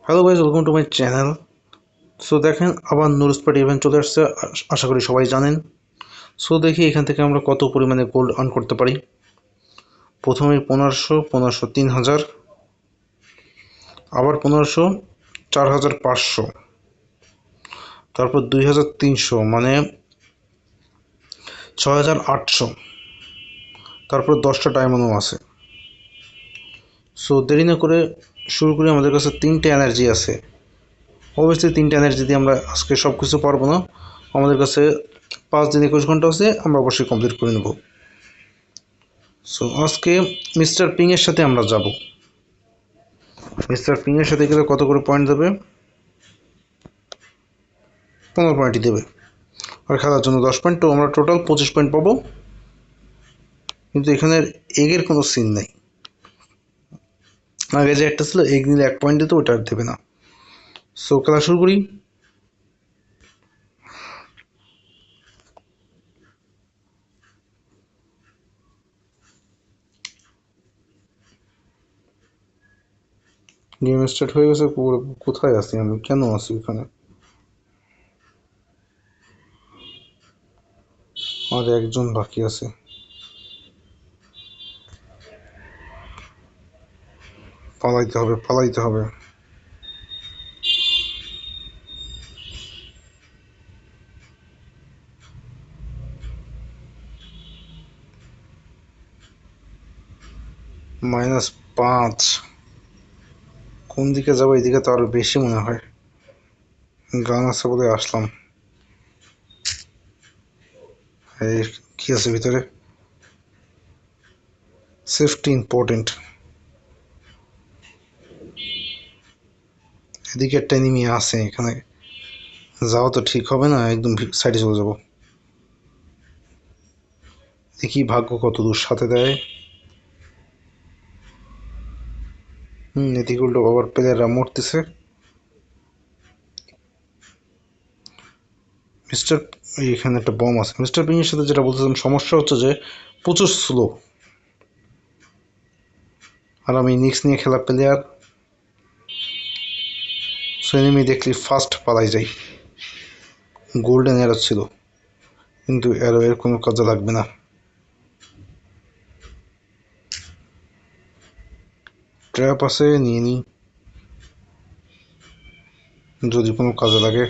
Hello guys, welcome to my channel. So দেখেন, আবার Nurus party event চলে আসছে। আশা করি সবাই জানেন। সো দেখি এখান থেকে আমরা কত পরিমাণে গোল্ড আর্ন করতে পারি। প্রথমে 1500, 3000, আবার 1500, 4500, তারপর 2300 মানে 6800, তারপর 10টা ডায়মন্ডও আছে। সো দেরি না করে শুরু করি। আমাদের কাছে 3টে এনার্জি আছে। অবশ্যই 3টে এনার্জি দিয়ে আমরা আজকে সব কিছু পারবো না। আমাদের কাছে 5 দিন 21 ঘন্টা আছে, আমরা অবশ্যই কমপ্লিট করে নেব। সো আজকে মিস্টার পিংয়ের সাথে আমরা যাব। মিস্টার পিংয়ের সাথে গেলে কত করে পয়েন্ট দেবে? 15 পয়েন্টই দেবে। আর খেলার জন্য 10 পয়েন্ট, তো আমরা টোটাল 25 পয়েন্ট পাবো। কিন্তু এখানে এগের কোনো সিন নেই। আগে যে একটা ছিল, এগ নিলে 1 পয়েন্ট দিত, ওটা আর দেবে না। সো খেলা শুরু করি। গেম স্টার্ট হয়ে গেছে। কোথায় আছি আমি? কেন আছি এখানে? আর একজন বাকি আছে। পালাইতে হবে, পালাইতে হবে। -5। কোন দিকে যাবো? এদিকে তো আরো বেশি মনে হয়। গান আছে বলে আসলাম। এই কি আছে ভিতরে? Safety important. এদিকে একটা এনিমি আছে, এখানে যাওয়া তো ঠিক হবে না, একদম সাইডে চলে যাব। দেখি ভাগ্য কত দূর সাথে দেয়। এদিকে উল্টো আবার প্লেয়াররা মরতেছে। মিস্টার, এখানে একটা বম আছে। মিস্টার পিং এর সাথে যেটা বলতেছিলাম, সমস্যা হচ্ছে যে প্রচুর স্লো। আর আমি নিক্স নিয়ে খেলা প্লেয়ার। সো এনিমি দেখলি ফার্স্ট পালাই যাই। গোল্ডেন অ্যারো ছিল, কিন্তু অ্যারো এর কোনো কাজে লাগবে না। ট্র্যাপ আছে, নিয়ে নিই যদি কোনো কাজে লাগে।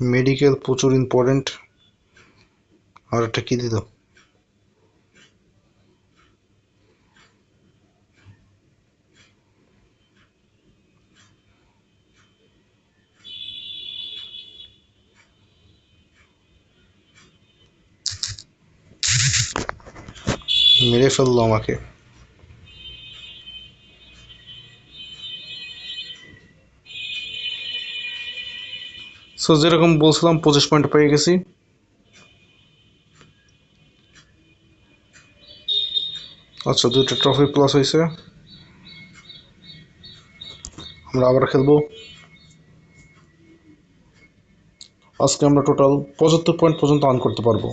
মেডিকেল প্রচুর ইম্পর্টেন্ট। আর একটা কি দিল? মেরে ফেললো আমাকে। সো যেরকম বলছিলাম, 25 পয়েন্ট পেয়ে গেছি। আচ্ছা, 2টা ট্রফি প্লাস হয়েছে। আমরা আবার খেলবো। আজকে আমরা টোটাল 75 পয়েন্ট পর্যন্ত আর্ন করতে পারবো।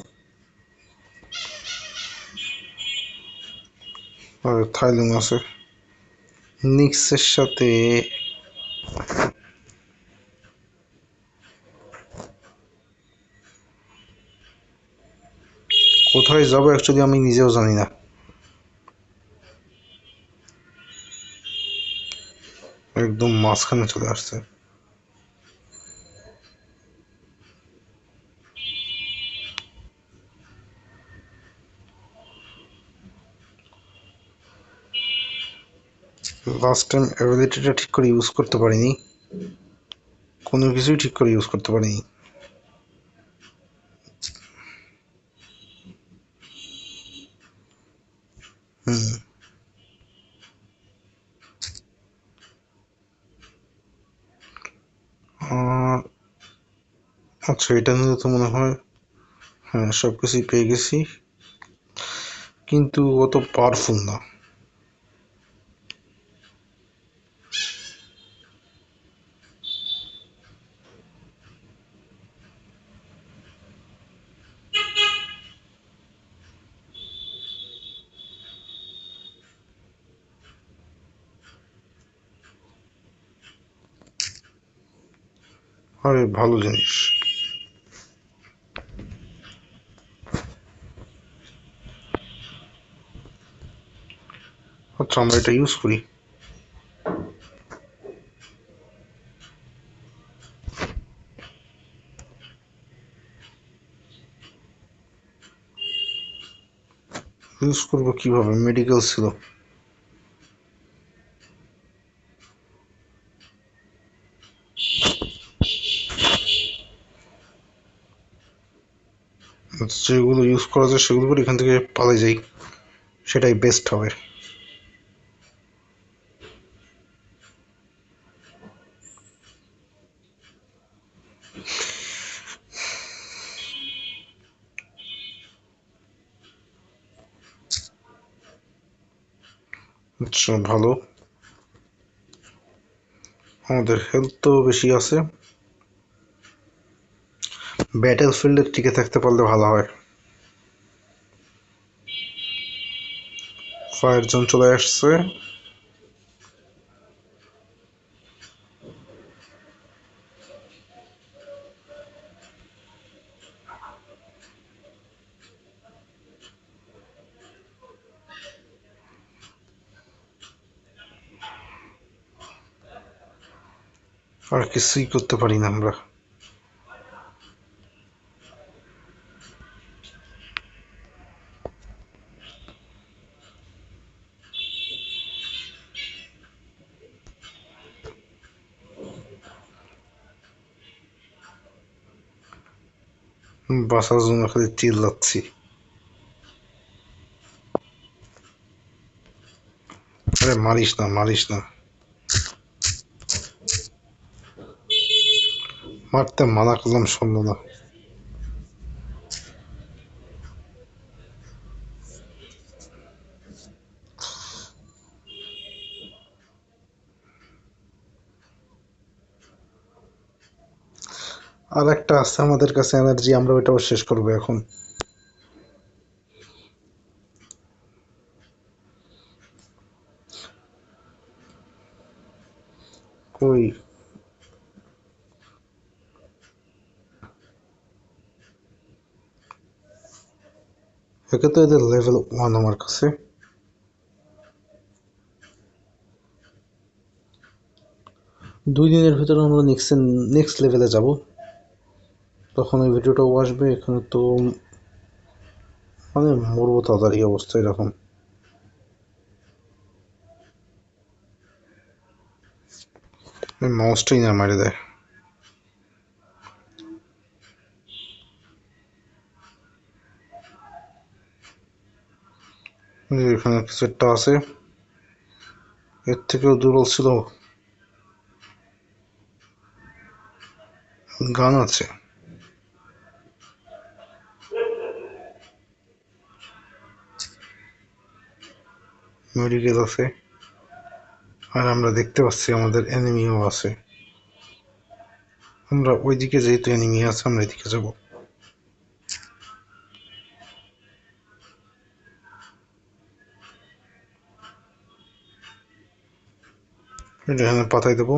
আর থাইল্যান্ড আছে নিক্সের সাথে। কোথায় যাবো অ্যাকচুয়ালি আমি নিজেও জানি না। একদম মাঝখানে চলে আসছে। লাস্ট টাইম অ্যাবিলিটিটা ঠিক করে ইউজ করতে পারিনি। কোনো কিছুই ঠিক করে ইউজ করতে পারিনি। হুম। আচ্ছা, এটা নিয়ে তো মনে হয় হ্যাঁ সব কিছুই পেয়ে গেছি, কিন্তু অত পাওয়ারফুল না। আরে ভালো জিনিস। আচ্ছা আমরা এটা ইউজ করি। ইউজ করবো কিভাবে? মেডিকেল ছিল। যেগুলো ইউজ করা যায় সেগুলো করে এখান থেকে পালাই যাই, সেটাই বেস্ট হবে। আচ্ছা ভালো, আমাদের হেলথ তো বেশি আছে। ব্যাটেল ফিল্ডে টিকে থাকতে পারলে ভালো হয়। ফায়ার জোন চলে আসছে। আর কিছুই করতে পারি না আমরা। বাঁচার জন্য খালি চিল্লাচ্ছি। আরে মারিস না, মারিস না। মারতে মানা করলাম, শুনলো না। আর একটা আছে আমাদের কাছে এনার্জি, আমরা ওইটাও শেষ করবো এখন। কই? একে তো এদের লেভেল 1 আমার কাছে। 2 দিনের ভিতরে আমরা নেক্সট লেভেলে যাব, তখন ওই ভিডিওটাও আসবে। এখানে তো মানে মরবো তাড়াতাড়ি, অবস্থা এরকম। মাউসটাই না মারি দেয়। এখানে কিছু একটা আছে, এর থেকেও দুর্বল ছিল। গান আছে, মেডিকেল আছে, আর আমরা দেখতে পাচ্ছি আমাদের এনিমিও আছে। আমরা ওইদিকে, যেহেতু এনিমি আছে আমরা এদিকে যাব। এটা এখানে পাঠাই দেবো।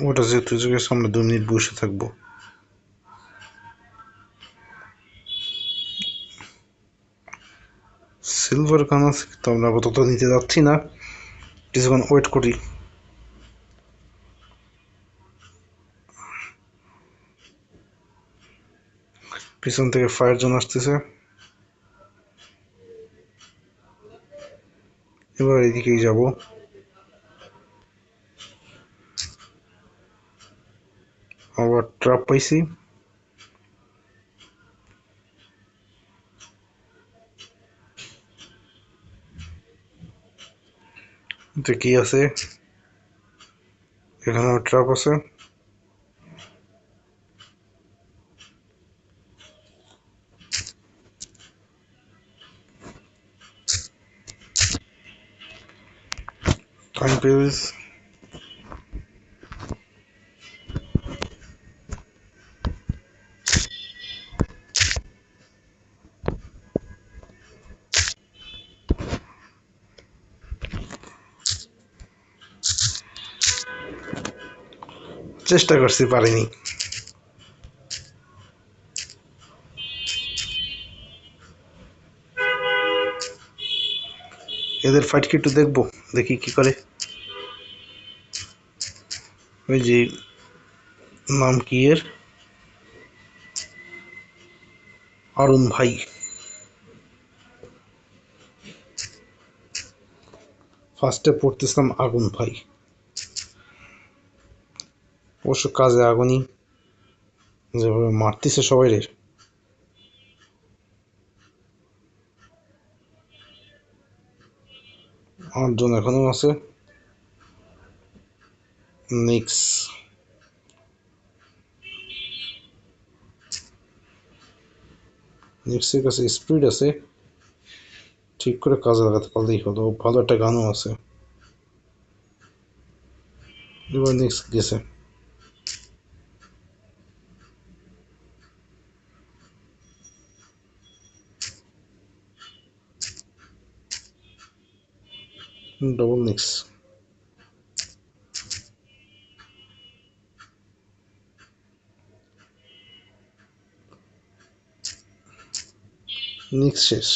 ওটা যেহেতু গেছে, আমরা 2 মিনিট বসে থাকবো। সিলভার গান আছে, তো আমরা আপাতত নিতে যাচ্ছি না, কিছুক্ষণ ওয়েট করি। পিছন থেকে ফায়ার জোন আসতেছে, এবার এদিকেই যাব। আবার ট্রাপ পাইছি। এটা কি আছে? এখানেও ট্রাপ আছে। Time page. চেষ্টা করছি, পারিনি। এদের ফাইট কি একটু দেখবো, দেখি কি করে। ওই যে নাম কি এর, অরুণ ভাই। ফার্স্টে পড়তেছিলাম আগুন ভাই, অবশ্য কাজে আগুনই, যেভাবে মারতেছে সবাই রে। 8 জন এখনো আছে। নিক্স নিক্সের কাছে স্পিড আছে, ঠিক করে কাজে লাগাতে পারলেই হলো। ভালো একটা গানও আছে। এবার নিক্স গেছে। Double NIX. নিক্স শেষ।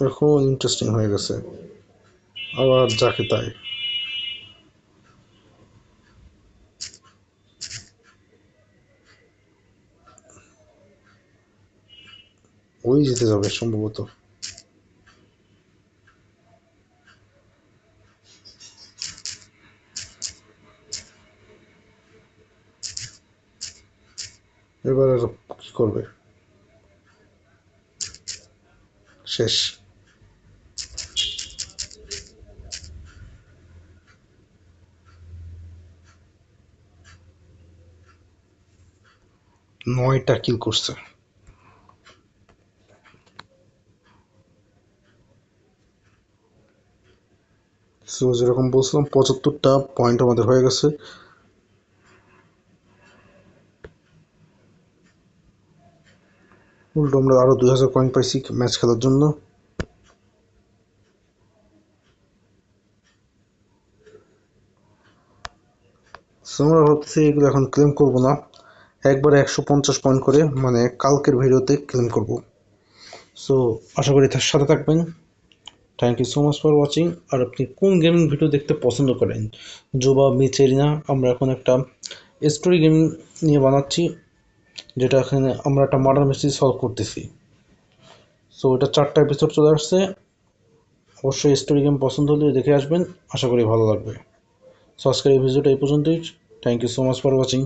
এখন ইন্টারেস্টিং হয়ে গেছে, আবার যাকে তাই। ওই জিতে যাবে সম্ভবত। এবার আর কি করবে, শেষ। নয়টা কিল করছে। সো যেরকম বলছিলাম 75টা পয়েন্ট আমাদের হয়ে গেছে। উল্টো আমরা আরো 2000 কয়েন পাইছি ম্যাচ খেলার জন্য। সো আমরা ভাবছি এগুলো এখন ক্লেম করব না, একবারে 150 পয়েন্ট করে, মানে কালকের ভিডিওতে ক্লেম করব। সো আশা করি তার সাথে থাকবেন। Thank you so much for watching. আর আপনি কোন গেমিং ভিডিও দেখতে পছন্দ করেন? জোবা মিচেরিনা আমরা এখন একটা স্টোরি গেমিং নিয়ে বানাচ্ছি, যেটা এখানে আমরা একটা মার্ডার মিস্ট্রি সলভ করতেছি। সো এটা 4টা এপিসোড চলে আসছে। অবশ্যই স্টোরি গেম পছন্দ হলে দেখে আসবেন, আশা করি ভালো লাগবে। সো আজকের এই ভিডিওটা এই পর্যন্তই। Thank you so much for watching.